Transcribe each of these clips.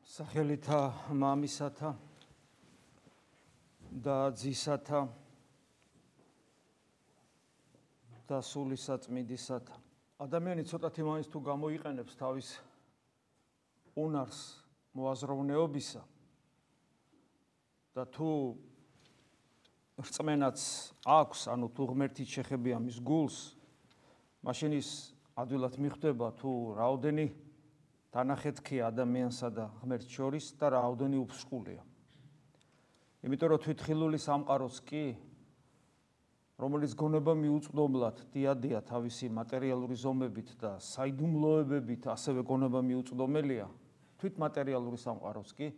სახელითა მამისათა და ძისათა და სულისაწმინდისათა. ადამიანი ცოტათი მაინც თუ გამოიყენებს თავის უნარს მოაზროვნეობისა და თუ რწმენაც აქვს, ანუ თუ ღმერთით შეხებია მის გულს, მაშინ ის ადვილად მიხვდება თუ რაოდენი დანახეთქია ადამიანსა და ღმერთს შორის და რაოდენი უფსკულია. იმიტომ რომ თვითხილული სამყაროს კი, რომელიც გონება მიუწვდომლად დიადია თავისი მატერიალური ზომებით და საიდუმლოებებით ასევე გონება მიუწვდომელია, თვით მატერიალური სამყაროს კი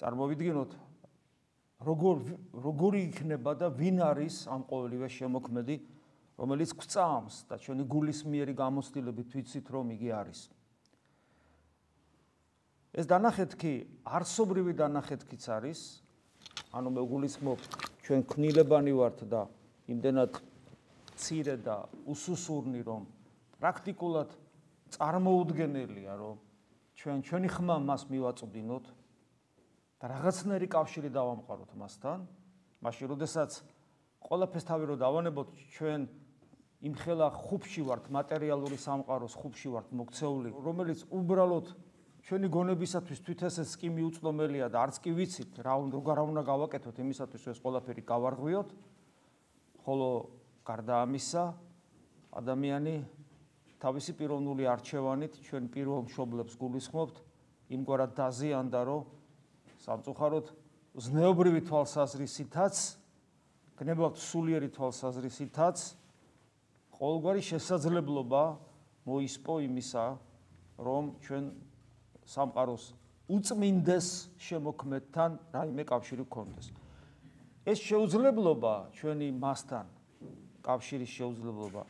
წარმოვიდგინოთ როგორი იქნება და ვინ არის ამ ყოველივე შემოქმედი, რომელიც გვწამს და ჩვენი გულისმიერი გამოცდილებით ვიცით რომ იგი არის. ეს დანახეთქი არსობრივი დანახეთქიც არის, ანუ მე გულისხმობ ჩვენ ქმნილებანი ვართ და იმდენად მცირე და უსუსურნი რომ პრაქტიკულად წარმოუდგენელია რომ ჩვენი ხმა მას მივაწვდინოთ და რაღაცნაირი კავშირი დავამყაროთ მასთან, მაშინ როდესაც ყველაფერს თავი რომ დავანებოთ ჩვენ იმხელა ხუბში ვართ, მატერიალური სამყაროს ხუბში ვართ მოქცეული, რომელიც უბრალოდ ჩვენი გონებისათვის თვითესეც კი მიუწვდომელია და არც კი ვიცით რა უნდა გავაკეთოთ იმისათვის ეს ყველაფერი გავარღვიოთ, ხოლო გარდა ამისა ადამიანი თავისი პიროვნული არჩევანით ჩვენ პირველ მშობლებს გულისხმობთ იმგვარად დაზიანდა რომ სამწუხაროდ ზნეობრივი თვალსაზრისითაც გნებავთ სულიერი თვალსაზრისითაც ყოველგვარი შესაძლებლობა მოისპო იმისა რომ ჩვენ სამყაროს უწმინდეს შემოქმედთან რაიმე კავშირი გქონდეს. ეს შეუძლებლობა ჩვენი მასთან კავშირის შეუძლებლობა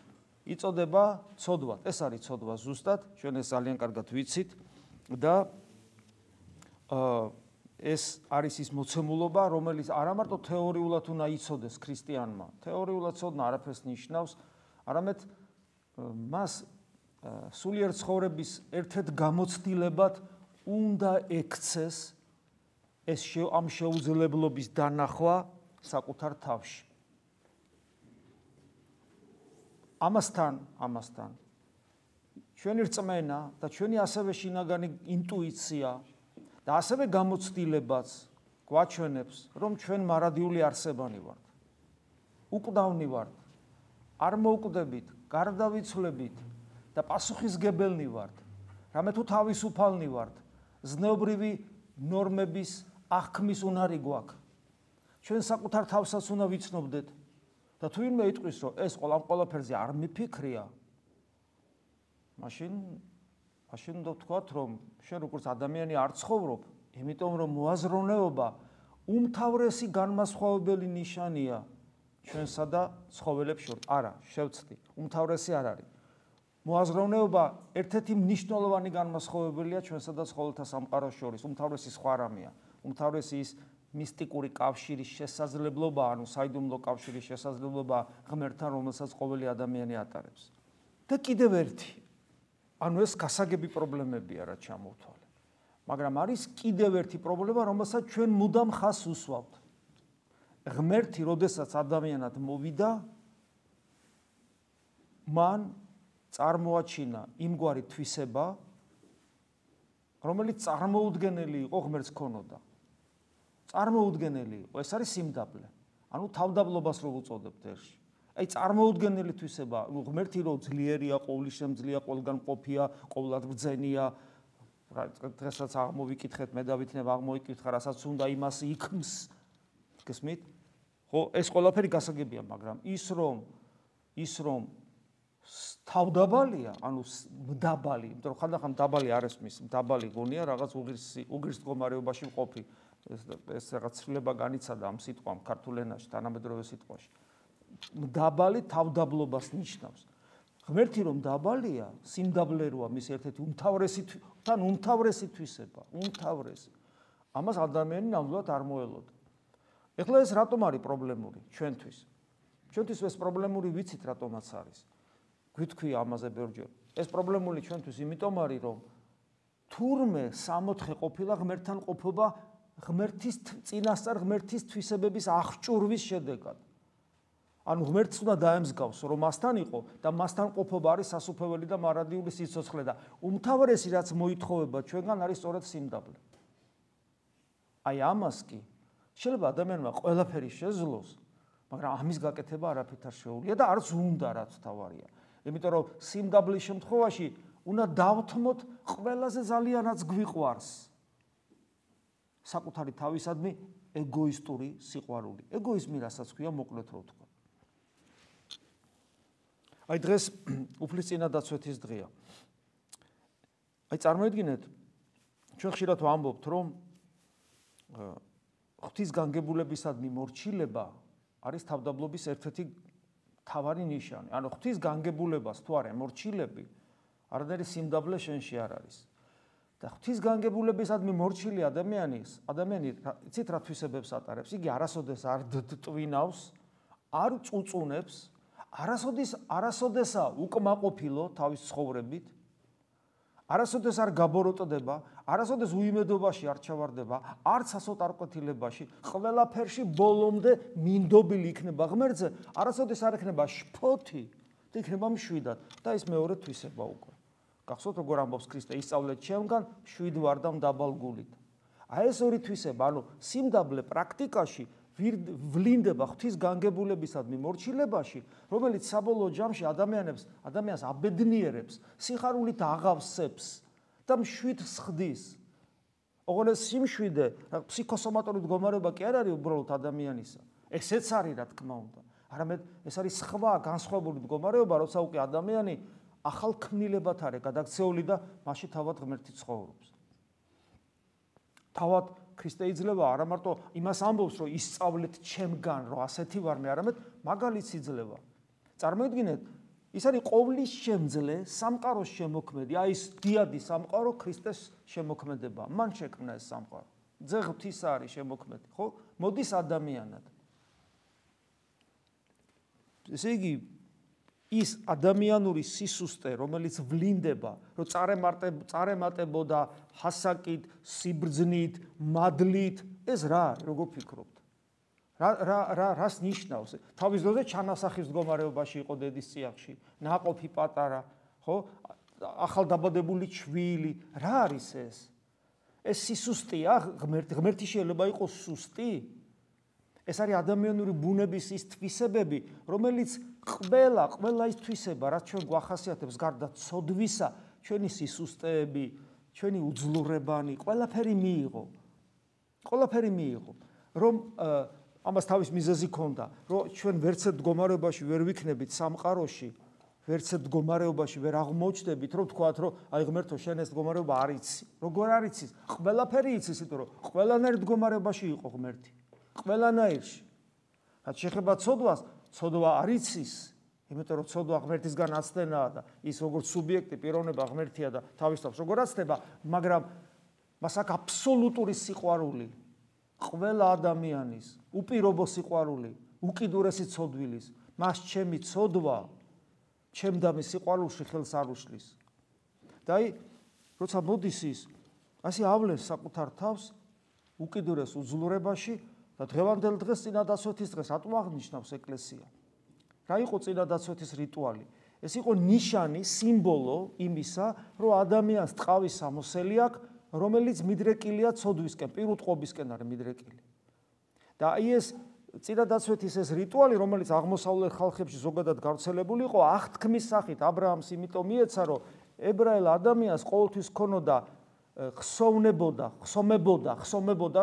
იწოდება ცოდვა. ეს არის ცოდვა ზუსტად, ჩვენ ეს ძალიან კარგად ვიცით და ეს არის ის მოცემულობა, რომელიც არა მარტო თეორიულად უნდა იცოდეს ქრისტიანმა. თეორიულად ცოდნა არაფერს ნიშნავს, არამედ მას სულიერ ცხოვრების ერთ-ერთ გამოცდილებად უნდა ექცეს ეს ამ შეუძლებლობის დანახვა საკუთარ თავში. ამასთან ჩვენი რწმენა და ჩვენი ასევე შინაგანი ინტუიცია და ასევე გამოცდილებაც გვაჩვენებს, რომ ჩვენ მარადიული არსებანი ვართ. უკვდავნი ვართ, არ მოვკვდებით, გარდავიცვლებით და პასუხისგებელნი ვართ. რამე თუ თავისუფალნი ვართ, ზნეობრივი ნორმების აღქმის უნარი გვაქვს. ჩვენ საკუთარ თავსაც უნდა ვიცნობდეთ და თუ ვინმე იტყვის, რომ ეს ყველაფერზე არ მიფიქრია, მაშინ უნდა ვთქვათ, რომ შენ როგორც ადამიანი არ ცხოვრობ, იმიტომ რომ მოაზროვნეობა უმთავრესი განმასხვავებელი ნიშანია ჩვენსა და ცხოველებს შორის. არა, შევცდი, უმთავრესი არ არის. მოაზროვნეობა ერთ-ერთი მნიშვნელოვანი განმასხვავებელია ჩვენსა და ცხოველთა სამყაროს შორის. უმთავრესი სხვა რამეა. უმთავრესი ის მისტიკური კავშირის შესაძლებლობა, ანუ საიდუმლო კავშირის შესაძლებლობა ღმერთთან, რომელსაც ყოველი ადამიანი ატარებს. და კიდევ ერთი, ანუ ეს გასაგები პრობლემებია, რაც ჩამოვთვალე. მაგრამ არის კიდევ ერთი პრობლემა, რომელსაც ჩვენ მუდამ ხაზს უსვამთ. ღმერთი, როდესაც ადამიანად მოვიდა, მან წარმოაჩინა იმგვარი თვისება, რომელიც წარმოუდგენელი იყო ღმერთს ქონოდა. წარმოუდგენელი იყო, ეს არის სიმდაბლე. ანუ თავდაბლობას რო უწოდებთ ერში. აი წარმოუდგენელი თვისება, ღმერთი რო ძლიერია, ყოვლისშემძლეა, ყველგან ყოფია, ყოვლად ბრძენია. დღესაც აღმოვიკითხეთ, მე დავითნებ აღმოვიკითხა, რასაც უნდა იმას იქმს. გესმით? ხო, ეს ყველაფერი გასაგებია, მაგრამ ის რომ თავდაბალია, ანუ მდაბალი, იმიტომ რომ ხანდახან მდაბალი არ ესმის, მდაბალი გონია რაღაც უგრის მდგომარეობაში მყოფი. ეს რაღაც ცვლილება განიცადა ამ სიტყვამ ქართულ ენაში, თანამედროვე სიტყვაში. მდაბალი თავდაბლობას ნიშნავს. ღმერთი რომ მდაბალია, სიმდაბლე როა მის ერთ-ერთი უმთავრესი თვისება, უმთავრესი. ამას ადამიანი ნამდვილად არ მოელოდა. ეხლა ეს რატომ არის პრობლემური ჩვენთვის? ჩვენთვის ეს პრობლემური ვიცით რატომაც არის. გვითქვია ამაზე ბევრჯერ. ეს პრობლემული ჩვენთვის იმიტომ არის, რომ თურმე 64 ყოფილა ღმერთთან ყოფობა ღმერთის წინასწარ ღმერთის თვისებების აღჭურვის შედეგად. ანუ ღმერთს უნდა დაემსგავს, რომ მასთან იყო და მასთან ყოფობა არის სასუფეველი და მარადიული სიცოცხლე და უმთავრესი რაც მოითხოვება ჩვენგან არის სწორედ სიმდაბლე. აი ამას კი შეიძლება ადამიანმა ყველაფერი შეძლოს, მაგრამ ამის გაკეთება არაფრით არ შეუძლია და არც უნდა რაც თავარია. იმიტომ რომ სიმდაბლის შემთხვევაში უნდა დავთმოთ ყველაზე ძალიან რაც გვიყვარს. საკუთარი თავისადმი ეგოისტური სიყვარული. ეგოიზმი რასაც ქვია მოკლედ რო ვთქვა. აი დღეს უფლისწინა დაცვეთის დღეა. აი წარმოიდგინეთ, ჩვენ ხშირად ვამბობთ, რომ ღვთის განგებულებისადმი მორჩილება არის თავდაბლობის ერთ-ერთი მთავარი ნიშანი. ანუ ღვთის განგებულებას თუ არ ემორჩილები, არანაირი სიმდაბლე შენში არ არის. და ღვთის განგებულებისადმი მორჩილი ადამიანი იცით რა თვისებებს ატარებს? იგი არასოდეს არ დტვინავს, არ წუწუნებს, არასოდესა უკმაყოფილო თავის ცხოვრებით, არასოდეს არ გაბოროტდება, არასოდეს უიმედობაში არ ჩავარდება, არც ასოტარკვეთილებაში, ყველაფერში ბოლომდე მინდობილი იქნება ღმერთზე, არასოდეს არ იქნება შფოთი და იქნება მშვიდად. და ის მეორე თვისება უკვე. გახსოვთ როგორ ამბობს ქრისტე, ისწავლეთ ჩემგან, მშვიდ ვარ და მდაბალ გულით. აი ეს ორი თვისება, ანუ სიმდაბლე პრაქტიკაში ვლინდება ღვთის განგებულებისადმი მორჩილებაში, რომელიც საბოლოო ჯამში ადამიანს აბედნიერებს, სიხარულით აღავსებს და მშვიდს ხდის. ოღონდ სიმშვიდე, ფსიქოსომატური მდგომარეობა კი არ არის უბრალოდ ადამიანისა. ესეც არის რა თქმა უნდა. არამედ ეს არის სხვა განსხვავებული მდგომარეობა, როცა უკვე ადამიანი ახალ ქმნილებად არის გადაქცეული და მასში თავად ღმერთი ცხოვრობს. თავად ქრისტე იძლევა არა მარტო იმას ამბობს, რომ ისწავლეთ ჩემგან, რომ ასეთი ვარ მე, არამედ მაგალითს იძლევა. წარმოიდგინეთ, ის არის ყოვლის შემძლე, სამყაროს შემოქმედი, აი ეს დიადი სამყარო ქრისტეს შემოქმედება. მან შექმნა ეს სამყარო. ძე ღვთისა არის შემოქმედი, ხო? მოდის ადამიანად. ესე იგი ის ადამიანური სისუსტე, რომელიც ვლინდება, რომ წარემატებოდა ჰასაკით, სიბრძნით, მადლით, ეს რა არის, როგორ ფიქრობთ? რას ნიშნავს? თავის დროზე ჩანასახის მდგომარეობაში იყო დედის წიაღში, ნაყოფი პატარა, ხო? ახალდაბადებული ჩვილი, რა არის ეს? ეს სისუსტია, ღმერთი შეიძლება იყოს სუსტი? ეს არის ადამიანური ბუნების ის თვისებები, რომელიც ყველა ის თვისება, რაც ჩვენ გვახასიათებს გარდა ცოდვისა, ჩვენი სისუსტეები, ჩვენი უძლურებანი, ყველაფერი მიიღო. რომ ამას თავის მიზეზი ქონდა, რომ ჩვენ ვერცერთ მდგომარეობაში ვერ ვიქნებით სამყაროში, ვერცერთ მდგომარეობაში ვერ აღმოჩნდებით, რომ თქვათ, რომ აი ღმერთო, შენ ეს მდგომარეობა არ იცი. როგორ არ იცის? ყველაფერი იცის, იმიტომ რომ ყველანაირ მდგომარეობაში იყო ღმერთი. ყველანაირში. რაც შეეხება ცოდვას, ცოდვა არ იცის, იმიტომ რომ ცოდვა ღმერთისგან აცდენაა და ის როგორც სუბიექტი, პიროვნება ღმერთია და თავის თავს როგორ აცდება, მაგრამ მას აქვს აბსოლუტური სიყვარული. ყველა ადამიანის უპირობო სიყვარული, უკიდურესი ცოდვილის, მას ჩემი ცოდვა, ჩემდამი სიყვარულში ხელს არ უშლის. და აი, როცა მოდის ის, ასე ავლენს საკუთარ თავს უკიდურეს უძლურებაში და დღევანდელ დღეს წინადაცვეთის დღეს რატომ აღნიშნავს ეკლესია? რა იყო წინადაცვეთის რიტუალი? ეს იყო ნიშანი, სიმბოლო იმისა, რომ ადამიანს ტყავის სამოსელი აქვს, რომელიც მიდრეკილია ცოდვისკენ, პირუტყვობისკენ არის მიდრეკილი. და აი ეს წინადაცვეთის ეს რიტუალი, რომელიც აღმოსავლეთ ხალხებში ზოგადად გავრცელებული იყო, აღთქმის სახით აბრაამს იმიტომ მიეცა, რომ ებრაელ ადამიანს ყოველთვის ქონოდა ხსომებოდა,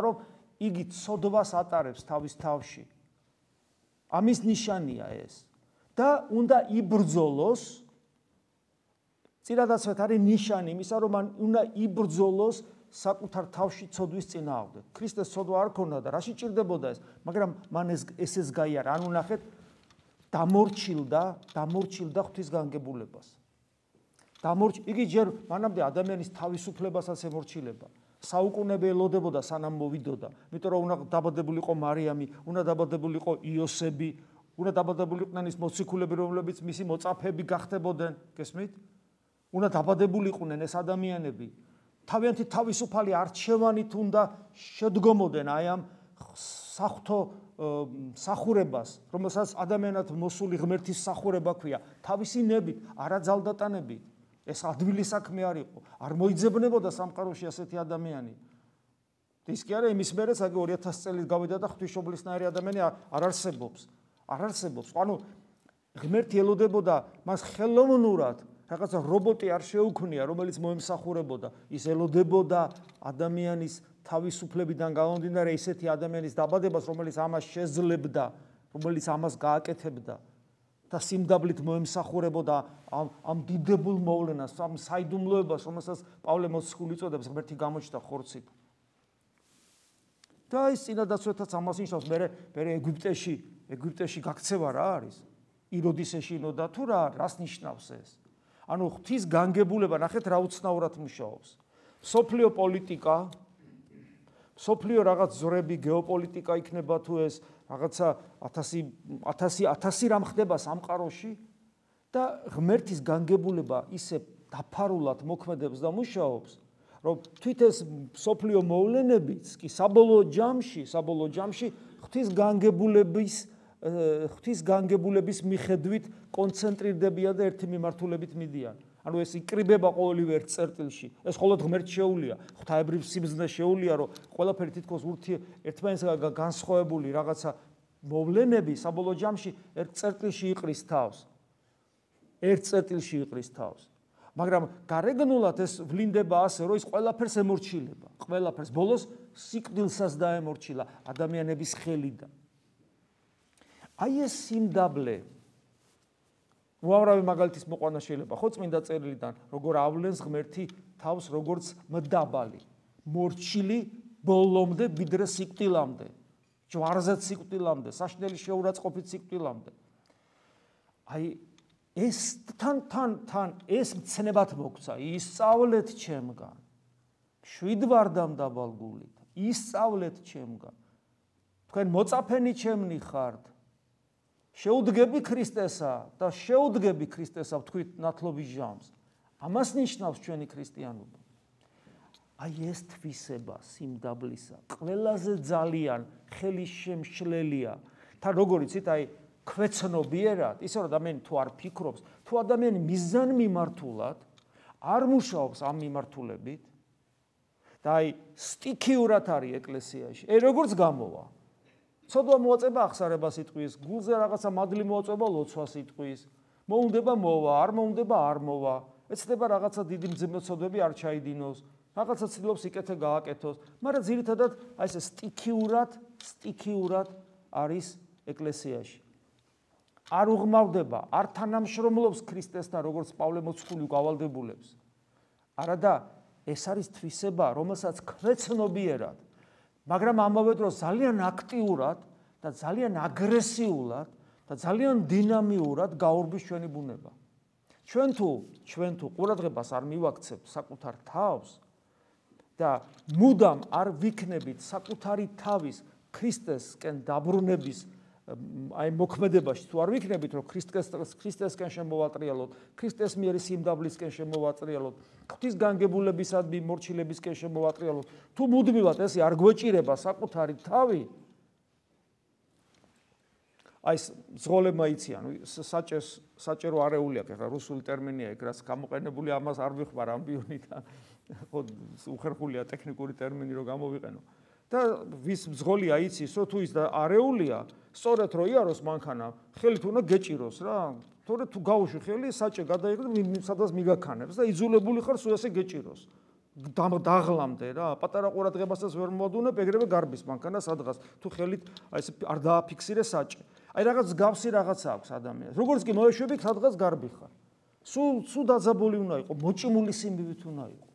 რომ იგი ცოდვას ატარებს თავის თავში. ამის ნიშანია ეს. და უნდა იბრძოლოს, წინადაცვეთ არის ნიშანი იმისა, რომ მან უნდა იბრძოლოს საკუთარ თავში ცოდვის წინააღმდეგ. ქრისტეს ცოდვა არ ქონდა და რაში ჭირდებოდა ეს, მაგრამ მან ესეც გაიარა. ანუ ნახეთ, დამორჩილდა ღვთის განგებულებას. იგი ჯერ მანამდე ადამიანის თავისუფლებასაც ემორჩილება. საუკუნეები ელოდებოდა სანამ მოვიდოდა, იმიტომ რომ უნდა დაბადებულიყო მარიამი, უნდა დაბადებულიყო იოსები, უნდა დაბადებულიყვნენ ის მოციქულები, რომლებიც მისი მოწაფეები გახდებოდნენ, გესმით? უნდა დაბადებულიყვნენ ეს ადამიანები თავიანთი თავისუფალი არჩევანით უნდა შედგომოდნენ აი ამ საღვთო სახურებას, რომელსაც ადამიანად მოსული ღმერთის სახურება ქვია, თავისი ნებით, არა ძალდატანებით. ეს ადვილი საქმე არ იყო. არ მოიძებნებოდა სამყაროში ასეთი ადამიანი. ის კი არა, იმის მერეც აგი 2000 წელი გავიდა და ღვთისმშობლისნაირი ადამიანი არ არსებობს. არ არსებობს. ანუ ღმერთი ელოდებოდა მას ხელოვნურად, რაღაცა რობოტი არ შეუქმნია, რომელიც მოემსახურებოდა. ის ელოდებოდა ადამიანის თავისუფლებიდან გამომდინარე ისეთი ადამიანის დაბადებას, რომელიც ამას შეძლებდა, რომელიც ამას გააკეთებდა და სიმდაბლით მოემსახურებოდა ამ დიდებულ მოვლენას, ამ საიდუმლოებას, რომელსაც პავლე მოციქული უწოდებს, ღმერთი გამოჩნდა ხორცით. და ის წინადაცვეთაც ამას ნიშნავს, მე ეგვიპტეში გაქცევა რა არის? იროდის ეშინოდა თუ რას ნიშნავს ეს? ანუ ღვთის განგებულება, ნახეთ რა უცნაურად მუშაობს. სოფლიო პოლიტიკა, სოფლიო რაღაც ზრები, გეოპოლიტიკა იქნება თუ ეს რაღაცა 1000 რამ ხდება სამყაროში და ღმერთის განგებულება ისე დაფარულად მოქმედებს და მუშაობს, რომ თვით ეს სოფლიო მოვლენებიც კი საბოლოო ჯამში ღვთის განგებულების მიხედვით კონცენტრირდებიან და ერთი მიმართულებით მიდიან. ანუ ეს იკრიბება ყოველივე ერთ წერტილში. ეს მხოლოდ ღმერთს შეუძლია, ღვთაებრივ სიბრძნეს შეუძლია, რომ ყველაფერი თითქოს ერთმანეთსგან განსხვავებული რაღაცა მოვლენები საბოლოო ჯამში ერთ წერტილში იყრის თავს. მაგრამ გარეგნულად ეს ვლინდება ასე, რომ ის ყველაფერს ემორჩილება. ყველაფერს ბოლოს სიკვდილსაც დაემორჩილა ადამიანების ხელიდან. აი ეს სიმდაბლე უამრავი მაგალითის მოყვანა შეიძლება, ხო წმინდა წერილიდან, როგორ ავლენს ღმერთი თავს როგორც მდაბალი, მორჩილი ბოლომდე ვიდრე სიკვდილამდე, ჯვარზე სიკვდილამდე, საშნელი შეურაცხყოფით სიკვდილამდე. აი ეს თან ეს მცნებად მოგცა, ისწავლეთ ჩემგან. შვიდ ვარდამ დაბალგულით, ისწავლეთ ჩემგან. თქვენ მოწაფენი ჩემნი ხართ. შეუდგები ქრისტესა და შეუდგები ქრისტესა ვთქვით ნათლობის ჟამს. ამას ნიშნავს ჩვენი ქრისტიანობა. აი ეს თვისება სიმდაბლისა ყველაზე ძალიან ხელის შემშლელია. თან როგორ იცით, აი ქვეცნობიერად, ისე რომ ადამიანი თუ არ ფიქრობს, თუ ადამიანი მიზანმიმართულად არ მუშაობს ამ მიმართულებით და აი სტიქიურად არის ეკლესიაში. როგორც გამოვა ცოდვა მოაწება ახსარებას იტყვის, გულზე რაღაცა მადლი მოაწება ლოცვას იტყვის, მოუნდება მოვა, არ მოუნდება არ მოვა, ეცდება რაღაცა დიდი მძიმეცოდები არ ჩაიდინოს, რაღაცა ცდილობს იკეთე გააკეთოს, მაგრამ ძირითადად აი ეს სტიქიურად არის ეკლესიაში. არ უღმავდება, არ თანამშრომლობს ქრისტესთან, როგორც პავლე მოციქული გავალდებულებს. არადა ეს არის თვისება, რომელსაც ქვეცნობიერად, მაგრამ ამავე დროს ძალიან აქტიურად და ძალიან აგრესიულად და ძალიან დინამიურად გაურბის ჩვენი ბუნება. ჩვენ თუ ყურადღებას არ მივაქცევთ საკუთარ თავს და მუდამ არ ვიქნებით საკუთარი თავის ქრისტესკენ დაბრუნების აი მოქმედებაში თუ არ ვიქნებით, რომ ქრისტესკენ შემოვატრიალოთ, ქრისტეს მიერი სიმდაბლისკენ შემოვატრიალოთ, ღვთის განგებულებისადმი მორჩილებისკენ შემოვატრიალოთ, თუ მუდმივად ესე არ გვეჭირება საკუთარი თავი, აი ზღოლებმა იციან, საჭერო არეული აქვს, ახლა რუსული ტერმინია ეგ, რაც გამოყენებული, ამას არ ვიხმარ ამბიონიდან, ხო უხერხულია ტექნიკური ტერმინი რომ გამოვიყენო. და ვის მძღოლია იცის, რომ თუ ის არეულია, სწორედ რომ იაროს მანქანა, ხელით უნდა გეჭიროს რა. თორე თუ გაუშვი ხელი, საჭე გადაიღო და სადაც მიგაქანებს და იძულებული ხარ სულ ასე გეჭიროს. დაღლამდე რა, პატარა ყურადღებასაც ვერ მოდუნებ, ეგრევე გარბის მანქანა სადღაც. თუ ხელით აი ეს არ დააფიქსირე საჭე. აი რაღაც გავსი რაღაცა აქვს ადამიანს. როგორც კი მოეშვები, სადღაც გარბი ხარ. სულ დაძაბული უნდა იყო, მოჭიმული სიმბივით უნდა იყო.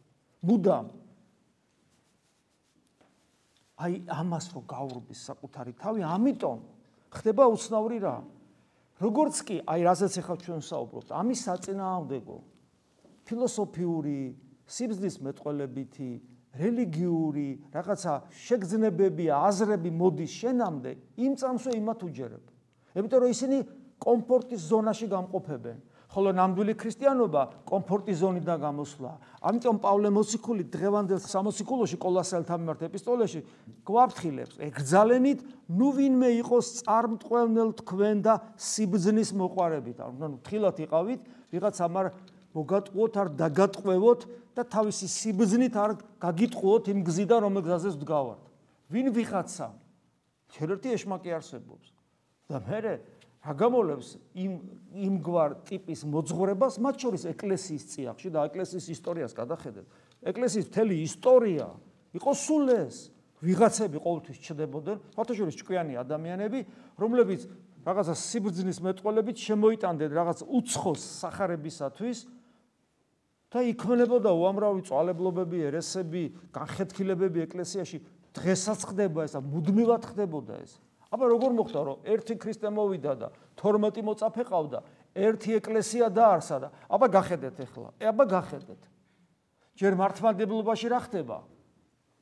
მუდამ აი ამას რო გაურბის საკუთარი თავი, ამიტომ ხდება უცნაური რა. როგორც კი აი რაზეც ახლა ჩვენ საუბრობთ, ამის საწინააღმდეგო ფილოსოფიური, სიბრძნის მეტყველებითი, რელიგიური რაღაცა შეგრძნებები, აზრები მოდის შენამდე, იმ წამსვე იმათ უჯერებ. იმიტომ რომ ისინი კომფორტის ზონაში გამყოფებენ. ხოლო ნამდვილი ქრისტიანობა კომფორტის ზონიდან გამოსვლა. ამიტომ პავლე მოციქული დღევანდელ სამოციქულოში კოლოსელთა მიმართ ეპისტოლეში გვაფრთხილებს, ეკრძალენით, ნუ ვინმე იყოს წარმტყველნელ თქვენ და სიბრძნის მოყვარებით. ანუ თხილად იყავით, ვიღაცამ არ მოგატყუოთ, არ დაგატყვევოთ და თავისი სიბრძნით არ გაგიტყუოთ იმ გზიდან, რომელ გზაზეც ვდგავართ. ვინ ვიღაცა? ერთ-ერთი ეშმაკი არსებობს. და მე რა გამოლებს იმგვარ ტიპის მოძღვრებას, მათ შორის ეკლესიის წიაღში და ეკლესიის ისტორიას გადახედეთ. ეკლესიის მთელი ისტორია იყო სულ ეს. ვიღაცები ყოველთვის ჩდებოდნენ, მათ შორის ჭკვიანი ადამიანები, რომლებიც რაღაცა სიბრძნის მეტყველებით შემოიტანდნენ რაღაც უცხოს სახარებისათვის და იქმნებოდა უამრავი წვალებლობები, ერესები, განხეთქილებები ეკლესიაში. დღესაც ხდება ესა, მუდმივად ხდებოდა ეს. აბა როგორ მოხდა, რომ ერთი ქრისტე მოვიდა და 12 მოწაფე ყავდა, ერთი ეკლესია დაარსა და აბა გახედეთ ახლა. აბა გახედეთ. ჯერ მართლმადიდებლობაში რა ხდება?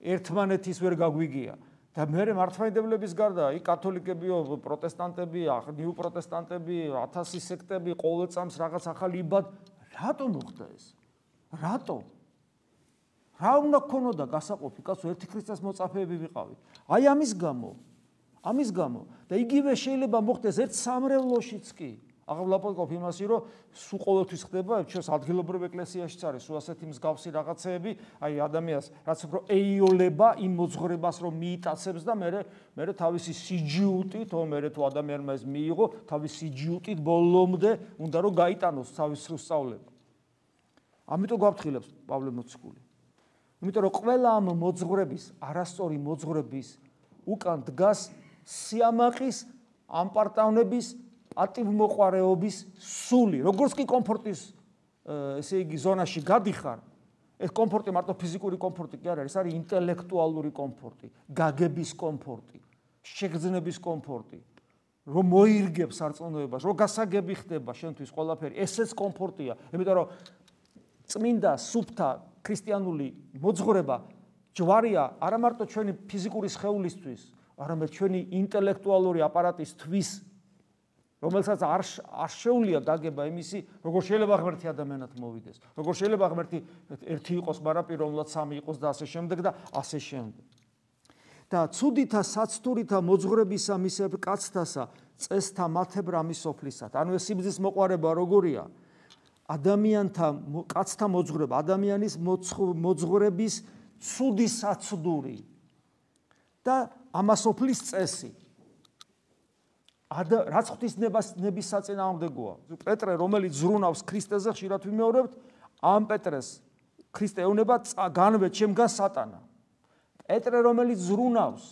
ერთმანეთის ვერ გაგვიგია. და მე მართლმადიდებლების გარდა, იქ კათოლიკებიო, პროტესტანტებია, ნიუ პროტესტანტები, 1000 სექტები, ყოველ წამს რაღაც ახალი იბად. რატომ მოხდა ეს? რატომ? რა უნდა გქონოდა გასაყოფი, კაცო, ერთი ქრისტეს მოწაფეები ვიყავით. აი ამის გამო და იგივე შეიძლება მოხდეს ერთ სამრევლოშიც კი. აღვლაპარაკობ იმასი, რომ სულ ყოველთვის ხდება, ჩვენს ადგილობრივ ეკლესიაშიც არის სულ ასეთი მსგავსი რაღაცეები, აი ადამიანს რაც უფრო ეიოლება იმ მოძღვრებას, რომ მიიტაცებს და მე თავისი სიჯიუტით, მე თუ ადამიანმა ეს მიიღო, თავისი სიჯიუტით ბოლომდე უნდა რომ გაიტანოს თავის სწავლება. ამიტომ გვაფრთხილებს პავლე მოციქული. იმიტომ რომ ყველა ამ მოძღვრების, არასწორი მოძღვრების უკან დგას სიამაყის, ამპარტავნების, პატივმოყვარეობის სული. როგორც კი კომფორტის, ესე იგი, ზონაში გადიხარ, ეს კომფორტი მარტო ფიზიკური კომფორტი კი არ არის, ეს არის ინტელექტუალური კომფორტი, გაგების კომფორტი, შეგრძნების კომფორტი, რომ მოირგებს სარწმუნოებას, რომ გასაგები ხდება შენთვის ყველაფერი, ესეც კომფორტია. იმიტომ რომ წმინდა სუფთა ქრისტიანული მოძღვრება ჯვარია არა მარტო ჩვენი ფიზიკური სხეულისთვის, არამედ ჩვენი ინტელექტუალური აპარატისთვის, რომელსაც არ შეუძლია გაგება იმისი, როგორ შეიძლება ღმერთი ადამიანად მოვიდეს, როგორ შეიძლება ღმერთი ერთი იყოს, მაგრამ პირველად სამი იყოს და ასე შემდეგ და ასე შემდეგ. და ცუდითა საცდურითა მოძღვრებისა მისებ კაცთასა წესთა მათებრ ამის სოფლისად. ანუ ეს სიბრძნის მოყვარება როგორია? ადამიანთა კაცთა მოძღვრება, ადამიანის მოძღვრების ცუდი საცდური და ამასოფლის წესი. რაც ღვთისნების საწინააღმდეგოა. პეტრე, რომელიც ზრუნავს ქრისტეზე, ხშირად ვიმეორებთ, ამ პეტრეს ქრისტე ეუბნება განვე ჩემგან სატანა. პეტრე, რომელიც ზრუნავს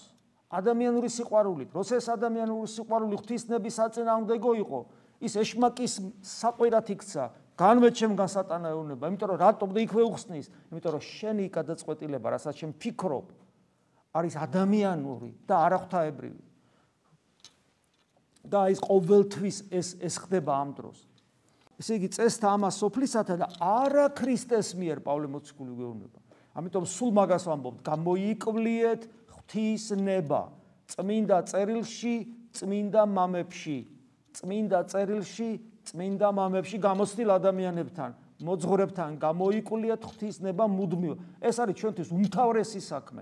ადამიანური სიყვარულით, როცა ეს ადამიანური სიყვარული ღვთისნების საწინააღმდეგო იყო, ის ეშმაკის საყვირად იქცა, განვე ჩემგან სატანა ეუბნება, იმიტომ რომ რატომ და იქვე უხსნის, იმიტომ რომ შენი გადაწყვეტილება, რასაც შენ ფიქრობ, არის ადამიანური და არა ღვთაებრივი. და ის ყოველთვის ეს ხდება ამ დროს. ესე იგი, წესთა ამას სოფლისათა და არა ქრისტეს მიერ პავლე მოციქული გვეუბნება. ამიტომ სულ მაგას ვამბობთ, გამოიკვლიეთ ღვთისნება წმინდა წერილში, წმინდა მამებში, წმინდა წერილში, წმინდა მამებში გამოცდილ ადამიანებთან, მოძღვრებთან გამოიკვლიეთ ღვთისნება მუდმივ. ეს არის ჩვენთვის უმთავრესი საქმე.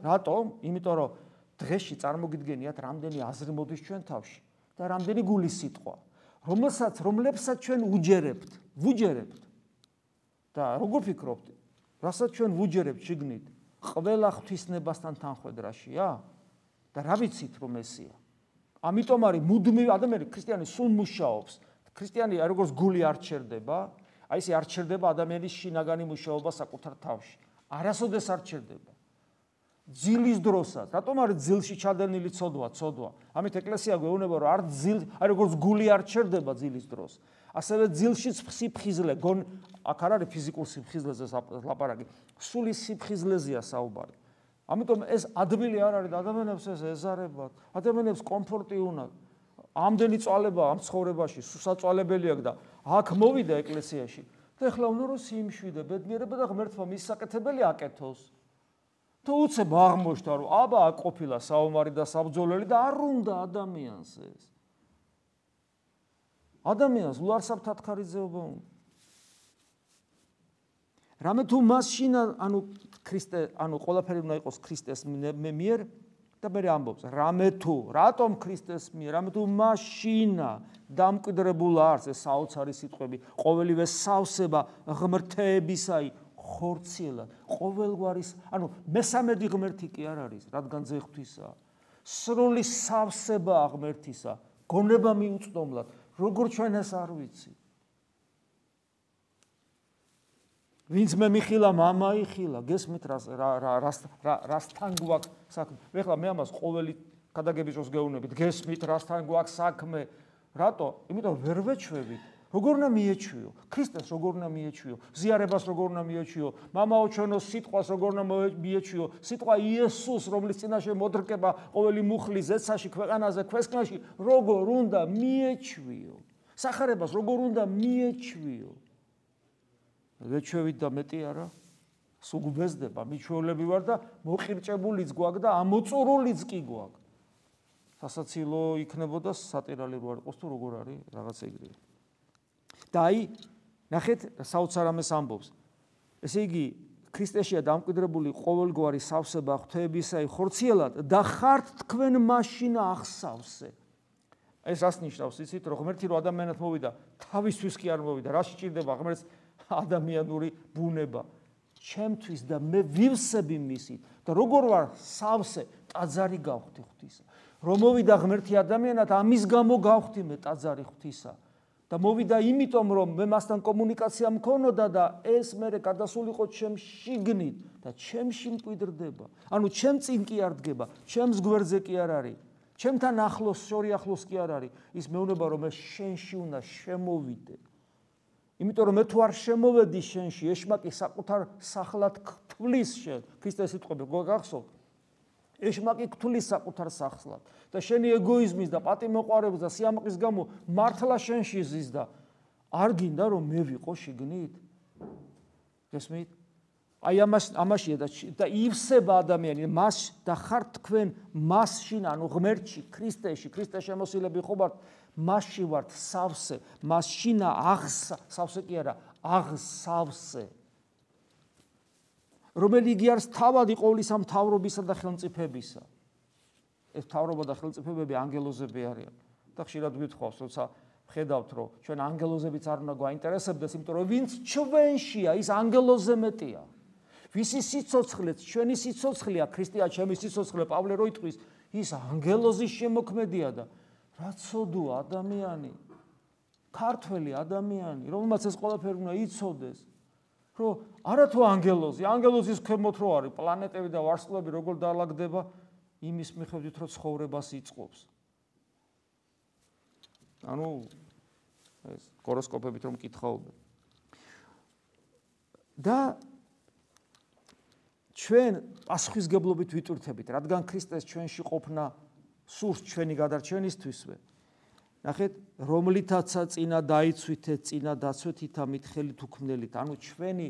რატომ? იმიტომ რომ დღეში წარმოგიდგენიათ, რამდენი აზრი მოდის ჩვენ თავში. და რამდენი გულის სიტყვა, რომლებსაც ჩვენ ვუჯერებთ. და როგორ ფიქრობთ, რასაც ჩვენ ვუჯერებთ შიგნით, ყველა ღვთისნებასთან თანხვედრაშია? და რა ვიცით რომ ესია? ამიტომ არის მუდმივ ადამიანი ქრისტიანი სულ მუშაობს. ქრისტიანი როგორც გული არ ჩერდება, აი ესე არ ჩერდება ადამიანის შინაგანი მუშაობა საკუთარ თავში. არასოდეს არ ჩერდება. ძილის დროსაც, რატომ არის ძილში ჩადენილი ცოდვა? ამით ეკლესია გვეუბნება, რომ არ ძილ, აი როგორც გული არ ჩერდება ძილის დროს, ასევე ძილშიც სიფხიზლე, აქ არ არის ფიზიკურ სიფხიზლეზე ლაპარაკი, სული სიფხიზლეზეა საუბარი. ამიტომ ეს ადვილი არ არის და ადამიანებს ეს ეზარებათ, ადამიანებს კომფორტი უნდა. ამდენი წვალება ამ ცხოვრებაში, სუსაწვალებელი აქვს და აქ მოვიდა ეკლესიაში. და ეხლა უნდა რომ სიმშვიდე, ბედნიერება და ღმერთმა მის საკეთებელი აკეთოს. და უცებ აღმოჩნდა, რომ აბა აქ ყოფილა საომარი და საბრძოლელი და არ უნდა ადამიანს ეს. ადამიანს ლუარსაბ თათხარიძეობა უნდა. რამე თუ მასშინ ქრისტე, ყველაფერი უნდა იყოს ქრისტეს მიერ და მე ამბობს, რამე თუ, რატომ ქრისტეს მიერ, რამე თუ მასშინა დამკვიდრებულ არს ეს საოცარი სიტყვები, ყოველივე სავსება ღმრთეებისაი ხორციელად, ყოველგვარის, მესამედი ღმერთი კი არ არის, რადგან ძეღვთვისა, სრული სავსება ღმერთისა, გონება მიუწვდომლად, როგორ ჩვენ ეს არ ვიცი. ვინც მე მიხილა, მამა იხილა, გესმით რასთან გვაქვს საქმე. ეხლა მე ამას ყოველი გადაგების დროს გეუბნებით, გესმით რასთან გვაქვს საქმე. რატო? იმიტომ ვერ ვეჩვევით. როგორ უნდა მიეჩვიო? ქრისტეს როგორ უნდა მიეჩვიო? ზიარებას როგორ უნდა მიეჩვიო? მამაო ჩვენო სიტყვას როგორ უნდა მიეჩვიო? სიტყვა იესოს, რომლის წინაშე მოდრკება ყოველი მუხლი ზეცაში, ქვეყანაზე, ქვესკნაში, როგორ უნდა მიეჩვიო? სახარებას როგორ უნდა მიეჩვიო? ვეჩვევით და მეტი არა, სუგბეზდება, მიჩვეულები ვარ და მოყირჭებულიც გვაქვს და ამოწურულიც კი გვაქვს. სასაცილო იქნებოდა სატირალი რო არ იყოს თუ როგორ არის რაღაცა იგივე. და აი, ნახეთ, საოცარ ამას ამბობს. ესე იგი, ქრისტეშია დამკვიდრებული ყოველგვარი სავსება ღვთაებისაი ხორციელად და ხართ თქვენ მაშინ აღსავსე. ეს რას ნიშნავს, იცით, რომ ღმერთი რო ადამიანად მოვიდა, თავისთვის კი არ მოვიდა, რა სჭირდება ღმერთს ადამიანური ბუნება. ჩემთვის და მე ვივსები მისით და როგორ ვარ სავსე, ტაძარი გავხდი ღვთისა. რომ მოვიდა ღმერთი ადამიანად, ამის გამო გავხდი მე ტაძარი ღვთისა. და მოვიდა იმიტომ, რომ მე მასთან კომუნიკაცია მქონოდა და ეს მერე გადასულიყო ჩემ შიგნით და ჩემში მკვიდრდება. ჩემ წინ კი არ დგება, ჩემს გვერდზე კი არ არის, ჩემთან ახლოს, შორი ახლოს კი არ არის. ის მეუბნება, რომ მე შენში უნდა შემოვიდე. იმიტომ რომ მე თუ არ შემოვედი შენში, ეშმაკი საკუთარ სახლად გთვლის შენ, ქრისტეს სიტყვები გახსოვთ. ეშმაკი გთვლის საკუთარ სახლად და შენი ეგოიზმის და პატიმოყვარების და სიამაყის გამო მართლა შენში ზის და არ გინდა რომ მე ვიყო შიგნით. გესმით? აი ამაშია და ივსება ადამიანი მას და ხართ თქვენ მასში, ღმერთში, ქრისტეში, ქრისტეს შემოსილები ხო ვართ, მასში ვართ სავსე, მასშინა სავსე კი არა, აღსავსე. რომელი იგი არის თავადი ყოვლისა მთავრობისა და ხელმწიფებისა. ეს მთავრობა და ხელმწიფებები ანგელოზები არიან. და ხშირად გვითხოვს, როცა ხედავთ, რომ ჩვენ ანგელოზებიც არ უნდა გვაინტერესებდეს, იმიტომ რომ ვინც ჩვენშია, ის ანგელოზზე მეტია. ვისი სიცოცხლეც ჩვენი სიცოცხლეა, ქრისტეა ჩემი სიცოცხლე, პავლე რო იტყვის, ის ანგელოზის შემოქმედია და რა ცოდუა ადამიანი, ქართველი ადამიანი, რომელმაც ეს ყველაფერი უნდა იცოდეს. რომ არათუ ანგელოზის ქვემოთ რო არის პლანეტები და ვარსკვლავები როგორ დაალაგდება იმის მიხედვით რომ ცხოვრებას იწყობს. ეს ჰოროსკოპებით რომ კითხავობენ. და ჩვენ პასუხისგებლობით ვიტვირთებით, რადგან ქრისტეს ჩვენში ყოფნა სურს ჩვენი გადარჩენისთვისვე. ნახეთ, რომლითაცა წინა დაიცვითე, წინა დაცვეთით ამით ხელით უქმნელით, ჩვენი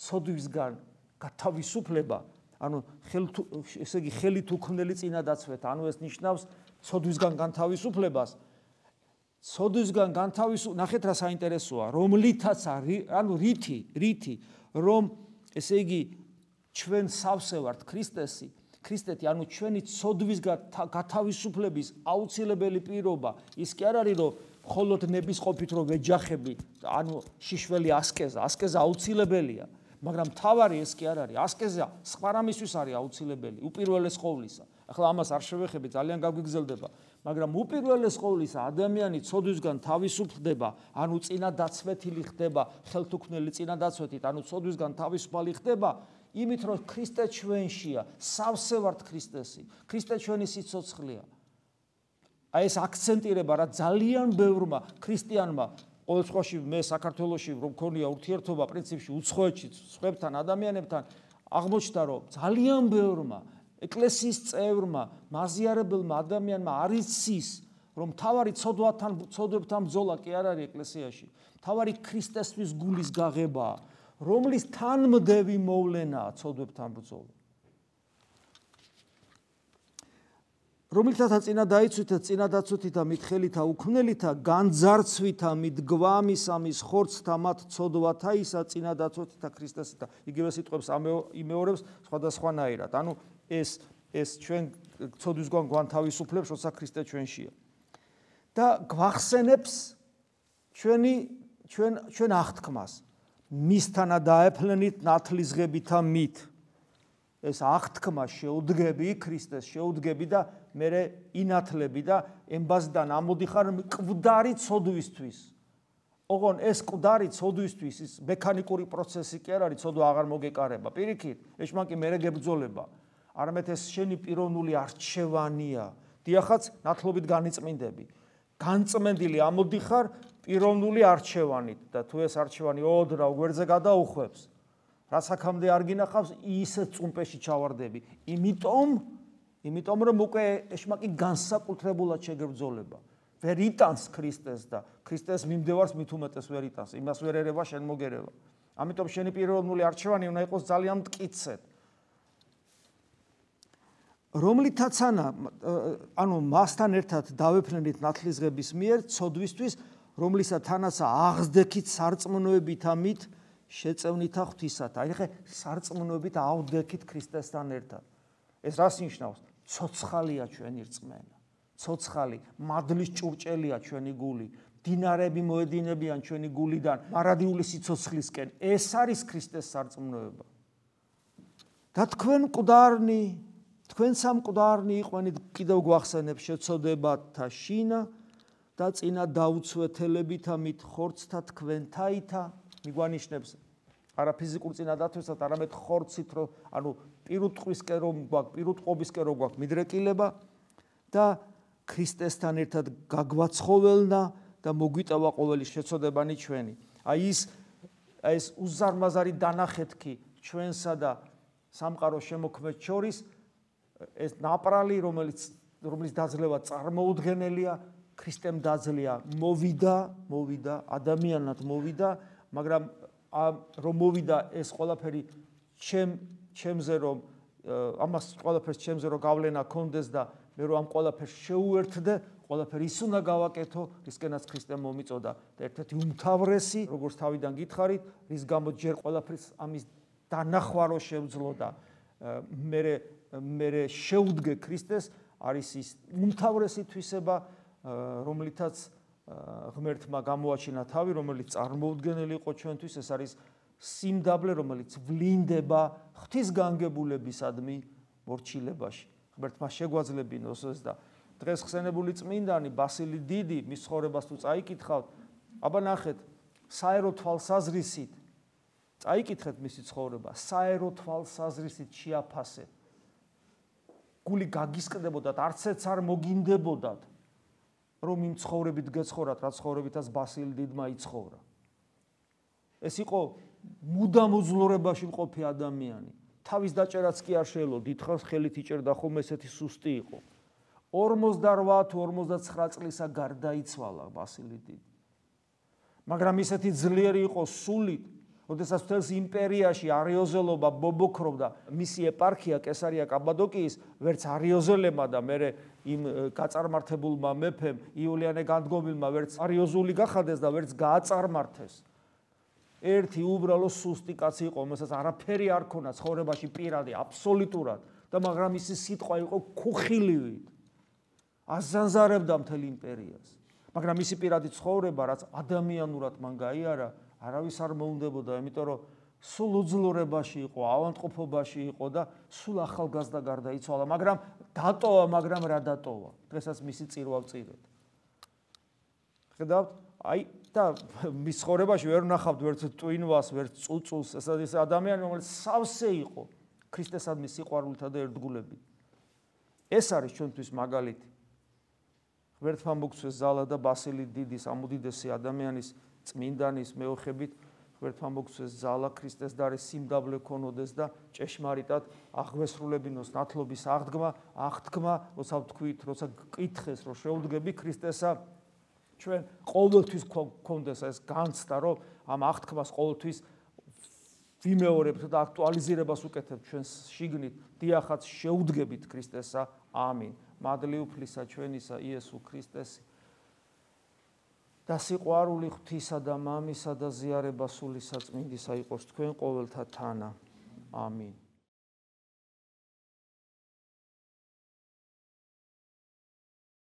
ცოდვისგან გათავისუფლება, ესე იგი ხელით უქმნელი წინა დაცვეთა, ეს ნიშნავს ცოდვისგან განთავისუფლებას. ცოდვისგან ნახეთ რა საინტერესოა, რომლითაცა, რითი, რომ ესე იგი ჩვენ სავსე ვართ ქრისტეთი, ჩვენი ცოდვისგან გათავისუფლების აუცილებელი პირობა, ის კი არ არის, რომ მხოლოდ ნების ყოფით რომ ვეჯახები, შიშველი ასკეზა აუცილებელია, მაგრამ თავარი ეს კი არ არის, ასკეზა სხვა რამისთვის არის აუცილებელი, უპირველეს ყოვლისა. ახლა ამას არ შევეხები, ძალიან გაგვიგზელდება, მაგრამ უპირველეს ყოვლისა ადამიანი ცოდვისგან თავისუფლდება, წინა დაცვეთილი ხდება, ხელთუქმნელი წინა დაცვეთით, ცოდვისგან თავისუფალი ხდება, იმით რომ ქრისტე ჩვენშია, სავსე ვართ ქრისტესი, ქრისტე ჩვენი სიცოცხლეა. აი ეს აქცენტირება რა ძალიან ბევრმა ქრისტიანმა, ყოველ შემთხვევაში მე საქართველოში რომ მქონია ურთიერთობა პრინციპში უცხოეთში სხვებთან ადამიანებთან აღმოჩნდა რომ ძალიან ბევრმა ეკლესიის წევრმა, მაზიარებელმა ადამიანმა არ იცის რომ თავარი ცოდვებთან ბრძოლა კი არ არის ეკლესიაში, თავარი ქრისტესთვის გულის გაღებაა, რომლის რომელთათა წინა დაიცვითა წინა დაცვითა მითხელითა უქმნელითა განძარცვითა მიდგვამისა მის ხორცთა მათ ცოდვათა ისა წინა დაცვითა ქრისტესითა. იგივე სიტყვებს იმეორებს სხვადასხვანაირად. ანუ ეს ჩვენ ცოდვისგან გვანთავისუფლებს, როცა ქრისტე ჩვენშია. და გვახსენებს ჩვენ აღთქმას. მისთანა დაეფლენით ნათლისღებითა მით. ეს აღთქმა შეუდგები ქრისტეს შეუდგები და მერე ინათლები და ემბაზიდან ამოდიხარ მკვდარი ცოდვისთვის. ოღონ ეს მკვდარი ცოდვისთვის ის მექანიკური პროცესი კი არ არის, ცოდვა აღარ მოგეკარება. პირიქით, ეშმან კი მერე გებრძოლება. არამედ ეს შენი პიროვნული არჩევანია. დიახაც, ნათლობით განიწმინდები. განწმენდილი ამოდიხარ პიროვნული არჩევანით და თუ ეს არჩევანი ოდრა გვერდზე გადაუხვევს, რაც აქამდე არ გინახავს, ისე წუმპეში ჩავარდები. იმიტომ რომ უკვე ეშმაკი განსაკუთრებულად შეგებრძოლება. ვერ იტანს ქრისტეს და ქრისტეს მიმდევარს მით უმეტეს ვერ იტანს. იმას ვერ ერევა შენ მოგერევა. ამიტომ შენი პიროვნული არჩევანი უნდა იყოს ძალიან მტკიცედ. რომლითაცანა, ანუ მასთან ერთად დავეფლენით ნათლისღების მიერ ცოდვისთვის, რომლისა თანაცა აღზდექით სარწმუნოებით ამით შეწევნითა ღვთისათა. აი ხე სარწმუნოებით ავდექით ქრისტესთან ერთად. ეს რას ნიშნავს? ცოცხალია ჩვენი რწმენა. ცოცხალი, მადლის ჭურჭელია ჩვენი გული. დინარები მოედინებიან ჩვენი გულიდან მარადიული სიცოცხლისკენ. ეს არის ქრისტეს სარწმუნოება. და თქვენ სამკვდარნი იყვენით კიდევ გვახსენებ შეცოდებათა შინა და წინა დაუცვეთელებით ამით ხორცთა თქვენთაითა მიგვანიშნებს არა ფიზიკურ წინადათვისაც, არამედ ხორცით, რომ ანუ პირუტყვისკენ რომ გვაქვს, პირუტყობისკენ რომ გვაქვს მიდრეკილება და ქრისტესთან ერთად გაგვაცხოველნა და მოგვიტევა ყოველი შეცოდებანი ჩვენი. აი ეს უზარმაზარი დანახეთქი ჩვენსა და სამყაროს შემოქმედს შორის ეს ნაპრალი, რომელიც დაძლევა წარმოუდგენელია, ქრისტემ დაძლია, მოვიდა, ადამიანად მოვიდა, მაგრამ რომ მოვიდა ეს ყველაფერი ჩემზე რომ ამას ყველაფერს ჩემზე რომ გავლენა კონდეს და მე რომ ამ ყველაფერს შეუერთდე, ყველაფერი ის უნდა გავაკეთო, რისკენაც ქრისტემ მომიწოდა და ერთ-ერთი უმთავრესი, როგორც თავიდან გითხარით, რის გამოც ჯერ ყველაფერს ამის დანახვა რო შევძლო და მე შეუდგე ქრისტეს, არის ის უმთავრესი თვისება, რომლითაც ღმერთმა გამოაჩინა თავი, რომელიც წარმოუდგენელი იყო ჩვენთვის, ეს არის სიმდაბლე, რომელიც ვლინდება ღვთისგანგებულებისადმი მორჩილებაში. ღმერთმა შეგვაძლებინოს ეს და დღეს ხსენებული წმინდანი ბასილი დიდი მის ცხოვრებას თუ წაიკითხავთ, აბა ნახეთ, საერო თვალსაზრისით წაიკითხეთ მისი ცხოვრება, საერო თვალსაზრისით შეაფასეთ. გული გაგისკდებოდათ, არც ერთს არ მოგინდებოდათ, რომ იმ ცხოვრებით გეცხოვრათ, რაც ცხოვრებითაც ბასილი დიდმა იცხოვრა. ეს იყო მუდამ უძლურებაში მყოფი ადამიანი. თავის დაჭერაც კი არ შეელო, დიდხანს ხელით იჭერდა ხოლმე, ესეთი სუსტი იყო. 48 თუ 49 წლისა გარდაიცვალა ბასილი დიდი. მაგრამ ისეთი ძლიერი იყო სულით, როდესაც მთელს იმპერიაში არიოზელობა ბობოქრობდა, მისი ეპარქია კესარია კაბადოკიის ვერც არიოზელებმა და მერე იმ გაწარმართებულმა მეფემ იულიანე განდგომილმა ვერც არიოზული გახადეს და ვერც გააწარმართეს. ერთი უბრალო სუსტი კაცი იყო, რომელსაც არაფერი არ ქონა ცხოვრებაში პირადი, აბსოლუტურად და მაგრამ ისი სიტყვა იყო ქუხილივით. აზანზარებდა მთელ იმპერიას. მაგრამ მისი პირადი ცხოვრება, რაც ადამიანურად მან გაიარა, არავის არ მოუნდებოდა, იმიტომ რომ სულ უძლურებაში იყო, ავადმყოფობაში იყო და სულ ახალგაზრდა გარდაიცვალა, მაგრამ დატოვა, მაგრამ რა დატოვა? დღესაც მისი წირვა ვწირეთ. ხედავთ? აი და მის ცხოვრებაში ვერ ვნახავთ ვერც ტვინვას, ვერც წუწულს, ეს ადამიანი, რომელიც სავსე იყო ქრისტესადმი სიყვარულითა და ერთგულებით. ეს არის ჩვენთვის მაგალითი. ღმერთმა მოგცეს ზალა და ბასილი დიდის ამუდიდესი ადამიანის წმინდანის მეოხებით ღმერთმა მოგცეს ზალა ქრისტეს და არის სიმდაბლე ქონოდეს და ჭეშმარიტად აღგვესრულებინოს ნათლობის აღთქმა, როცა ვთქვით, როცა გკითხეს, რომ შეუდგები ქრისტესა, ჩვენ ყოველთვის გქონდეს ეს განცდა, რომ ამ აღთქმას ყოველთვის ვიმეორებთ და აქტუალიზირებას უკეთებთ ჩვენს შიგნით, დიახაც შეუდგებით ქრისტესა. ამინ. მადლი უფლისა ჩვენისა იესო ქრისტესი და სიყვარული ღვთისა და მამისა და ზიარება სული საწმინდისა იყოს თქვენ ყოველთა თანა. ამინ.